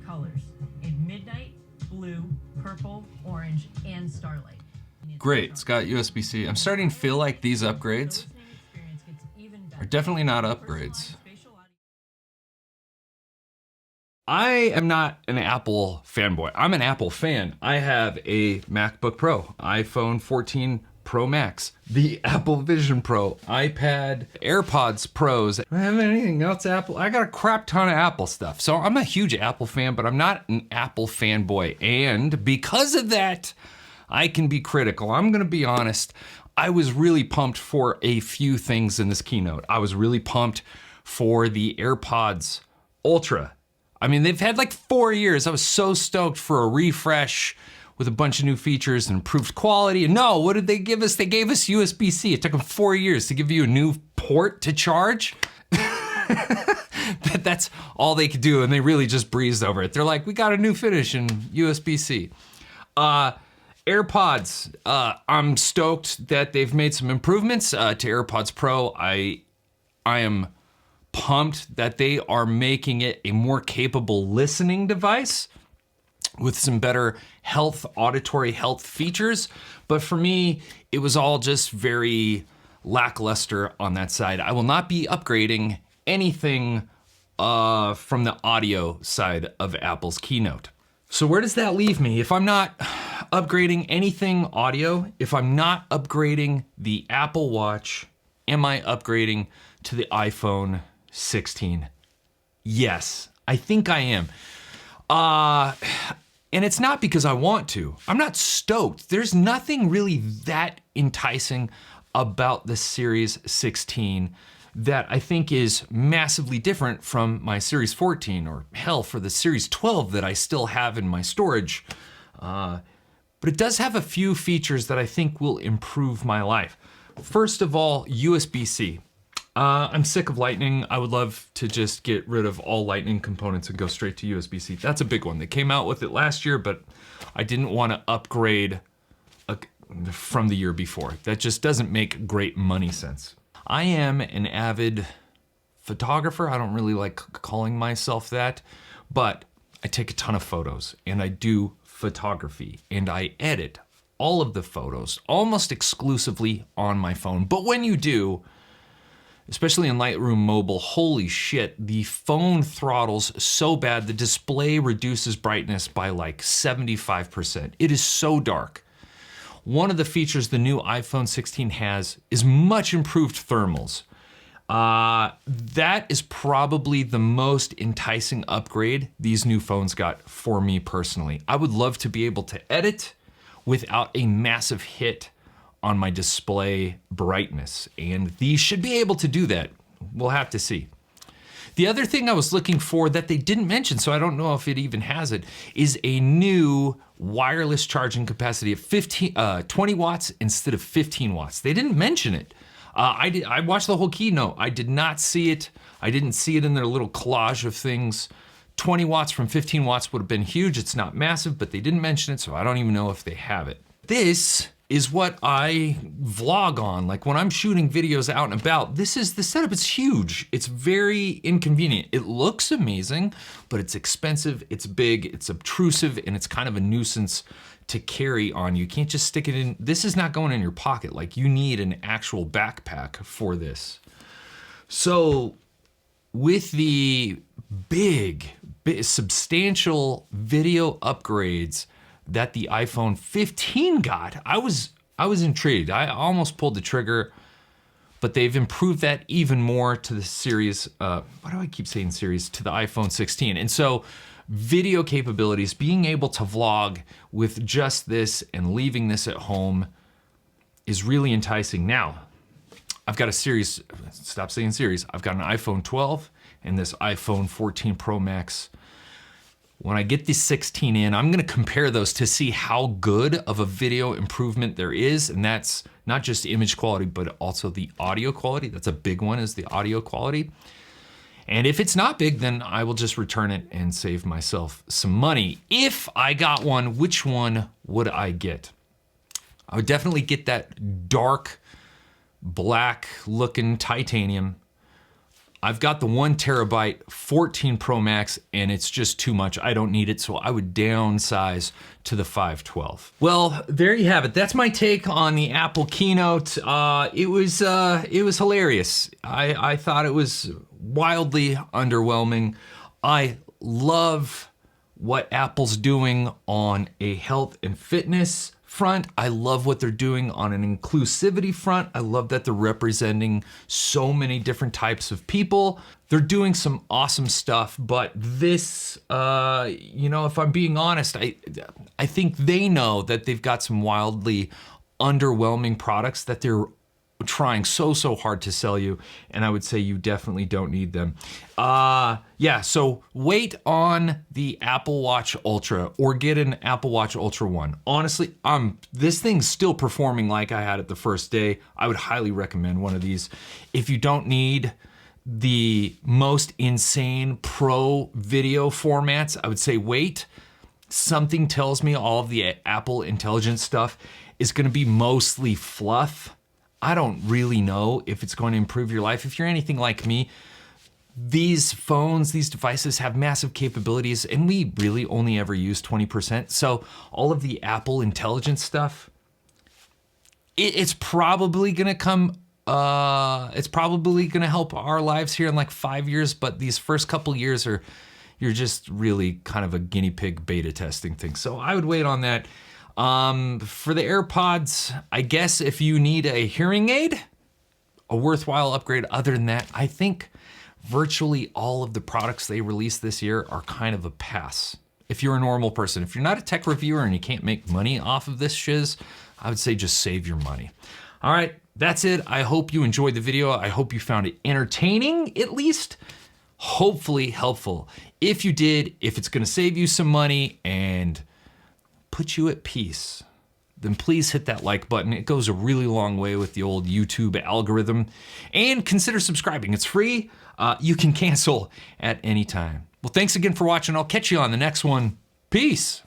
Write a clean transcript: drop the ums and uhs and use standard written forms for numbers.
colors in midnight, blue, purple, orange, and starlight. Great, it's got USB-C. I'm starting to feel like these upgrades are definitely not upgrades. I am not an Apple fanboy. I'm an Apple fan. I have a MacBook Pro, iPhone 14 Pro Max, the Apple Vision Pro, iPad, AirPods Pros. I don't have anything else Apple. I got a crap ton of Apple stuff. So I'm a huge Apple fan, but I'm not an Apple fanboy. And because of that, I can be critical. I'm gonna be honest. I was really pumped for a few things in this keynote. I was really pumped for the AirPods Ultra. I mean, they've had like 4 years. I was so stoked for a refresh with a bunch of new features and improved quality. And no, what did they give us? They gave us USB-C. It took them 4 years to give you a new port to charge. That's all they could do, and they really just breezed over it. They're like, we got a new finish in USB-C. AirPods, I'm stoked that they've made some improvements to AirPods Pro. I am pumped that they are making it a more capable listening device with some better auditory health features. But for me, it was all just very lackluster on that side. I will not be upgrading anything from the audio side of Apple's Keynote. So where does that leave me? If I'm not upgrading anything audio, if I'm not upgrading the Apple Watch, am I upgrading to the iPhone 16? Yes, I think I am. And it's not because I want to. I'm not stoked. There's nothing really that enticing about the Series 16 that I think is massively different from my Series 14, or hell, for the Series 12 that I still have in my storage. But it does have a few features that I think will improve my life. First of all, USB-C. I'm sick of Lightning. I would love to just get rid of all Lightning components and go straight to USB-C. That's a big one. They came out with it last year, but I didn't want to upgrade from the year before. That just doesn't make great money sense. I am an avid photographer. I don't really like calling myself that, but I take a ton of photos and I do photography and I edit all of the photos almost exclusively on my phone. But when you do, especially in Lightroom Mobile, holy shit, the phone throttles so bad, the display reduces brightness by like 75%. It is so dark. One of the features the new iPhone 16 has is much improved thermals. That is probably the most enticing upgrade these new phones got for me personally. I would love to be able to edit without a massive hit on my display brightness, and these should be able to do that. We'll have to see. The other thing I was looking for that they didn't mention, so I don't know if it even has it, is a new wireless charging capacity of 20 watts instead of 15 watts. They didn't mention it. I watched the whole keynote. I did not see it. I didn't see it in their little collage of things. 20 watts from 15 watts would have been huge. It's not massive, but they didn't mention it, so I don't even know if they have it. This is what I vlog on. Like when I'm shooting videos out and about, this is the setup. It's huge. It's very inconvenient. It looks amazing, but it's expensive, it's big, it's obtrusive, and it's kind of a nuisance to carry on. You can't just stick it in. This is not going in your pocket. Like you need an actual backpack for this. So with the big substantial video upgrades that the iPhone 15 got, I was intrigued. I almost pulled the trigger, but they've improved that even more to the series, why do I keep saying series, to the iPhone 16. And so video capabilities, being able to vlog with just this and leaving this at home is really enticing. Now, I've got a series, stop saying series, I've got an iPhone 12 and this iPhone 14 Pro Max. When I get the 16 in, I'm gonna compare those to see how good of a video improvement there is, and that's not just image quality, but also the audio quality. That's a big one, is the audio quality. And if it's not big, then I will just return it and save myself some money. If I got one, which one would I get? I would definitely get that dark, black looking titanium I've got the 1 terabyte 14 Pro Max and it's just too much. I don't need it, so I would downsize to the 512. Well, there you have it. That's my take on the Apple Keynote. It was hilarious. I thought it was wildly underwhelming. I love what Apple's doing on a health and fitness front. I love what they're doing on an inclusivity front. I love that they're representing so many different types of people. They're doing some awesome stuff, but this, if I'm being honest, I think they know that they've got some wildly underwhelming products that they're trying so hard to sell you, and I would say you definitely don't need them. So wait on the Apple Watch Ultra or get an Apple Watch Ultra 1. Honestly, this thing's still performing like I had it the first day. I would highly recommend one of these. If you don't need the most insane pro video formats, I would say wait. Something tells me all of the Apple Intelligence stuff is gonna be mostly fluff. I don't really know if it's going to improve your life. If you're anything like me, these phones, these devices have massive capabilities, and we really only ever use 20%. So all of the Apple Intelligence stuff, it's probably gonna come, it's probably gonna help our lives here in like 5 years, but these first couple years you're just really kind of a guinea pig beta testing thing. So I would wait on that. For the AirPods, I guess if you need a hearing aid, a worthwhile upgrade. Other than that, I think virtually all of the products they released this year are kind of a pass. If you're a normal person, if you're not a tech reviewer and you can't make money off of this shiz, I would say just save your money. All right, that's it. I hope you enjoyed the video. I hope you found it entertaining, at least, hopefully helpful. If you did, if it's gonna save you some money and put you at peace, then please hit that like button. It goes a really long way with the old YouTube algorithm. And consider subscribing. It's free. You can cancel at any time. Well, thanks again for watching. I'll catch you on the next one. Peace.